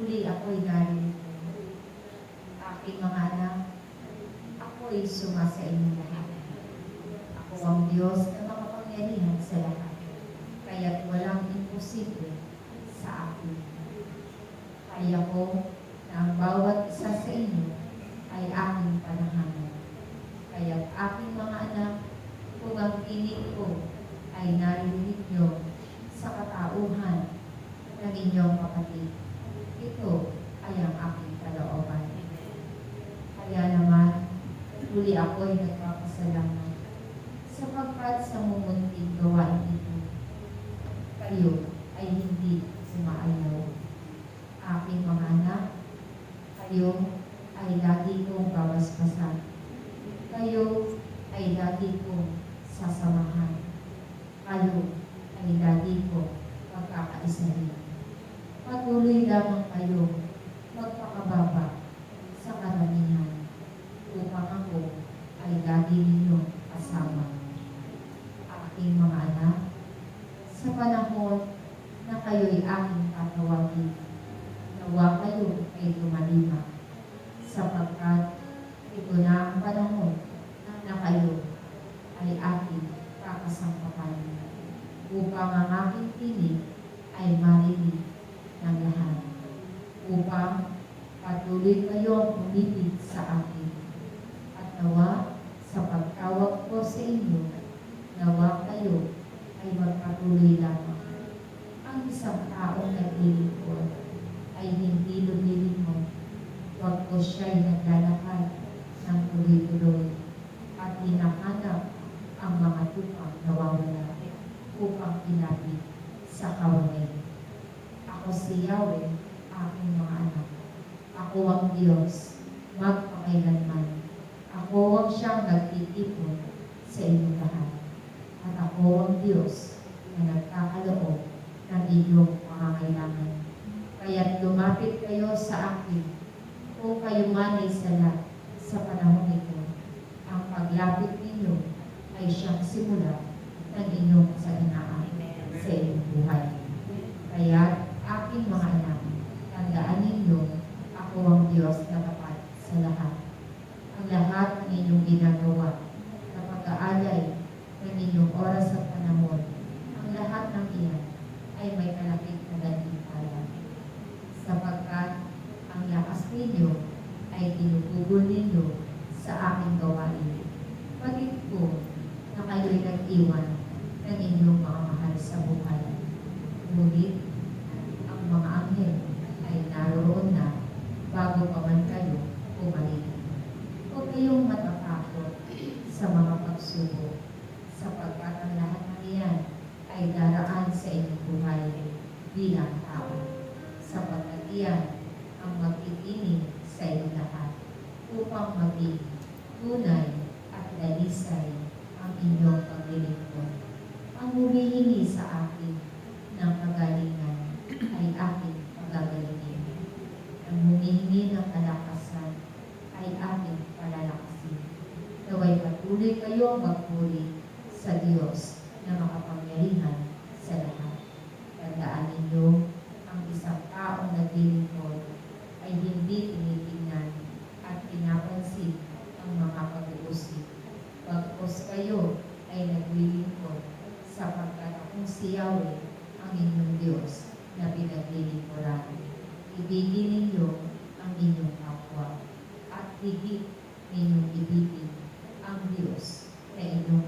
Muli ako'y narito. Aking mga anak, ako'y suma sa inyong lahat. Ako ang Diyos na makapangyarihan sa lahat, kaya't walang imposible sa akin. Kaya ko na ang bawat isa sa inyo ay aking panahanan. Kaya't aking mga anak, kung ang tinig ko ay narinig nyo sa katauhan ng inyong kapatid, ito ay ang aking kalooban. Kaya naman, muli ako'y nagpapasalamat sapagkat sa mumunting gawain ito, kayo ay hindi umaayaw. Aking mga anak, kayo ay lagi kong babasbasan. Kayo ay lagi kong sasamahan. Kayo ay lagi kong pagkakaisahin. Patuloy lamang kayo magpakababa sa karamihan upang ako ay lagi ninyong kasama. Aking mga anak, sa panahon na kayo'y aking tatawagin, nawa kayo ay lumalima, sapagkat ito na ang panahon na kayo ay aking kakasampakan, upang ang aking tinig ay marinig ng lahat, upang patuloy kayong umibig sa akin. At nawa sa pagtawag ko sa inyo, nawa kayo ay magpatuloy lamang. Ang isang taong naglilingkod ay hindi lumilimot, wag ko siya'y naglalakad ng tuloy-tuloy at hinahanap ang mga tupang nawawala upang ilapit sa kaway. Ako si Yahweh, aking mga anak. Ako ang Diyos, magpakailanman. Ako ang siyang nagtitipon sa inyong lahat. At ako ang Diyos na nagkakaloob ng inyong pangangailangan. Kaya't lumapit kayo sa akin kung kayo man ay sala sa panahon ito. Ang paglapit ninyo ay siyang simula ng inyong kasaganaan sa inyong buhay. Kaya aking mga anak, tandaan ninyo, ako ang Diyos na tapat sa lahat. Ang lahat ng inyong ginagawa na pag-aalay ng inyong oras at panahon, ang lahat ng iyan ay may kalapit na gantimpala. Sapagkat ang lakas ninyo ay tinutugol ninyo sa aking gawain. Pagit ko na kayo'y nag-iwan ng inyong mga mahal sa buhay. Ngunit ang mga anghel ay naroon na bago pa man kayo bumalik. Huwag kayong matatakot sa mga pagsubok, sapagkat ang lahat ng iyan ay daraan sa inyong buhay bilang tao. Sapagkat iyan ang magtitinig sa inyong lahat upang maging tunay at dalisay ang inyong paglilingkod. Ang humihingi sa akin ng kagalingan ay aking pagagalingin. Ang humihingi ng kalakasan ay aking palalakasin. Naway patuloy kayo magpuri sa Diyos na makapangyarihan sa lahat. Tandaan ninyo, ang isang taong naglilingkod ay hindi tinitingnan at pinapansin ang mga pag-uusip. Pagkos kayo ay naglilingkod, sapagkat akong si Yahweh, ang inyong Diyos na pinaglilingkodan. Ibigin ninyo ang inyong kapwa at higit ninyong ibigin ang Diyos na inyong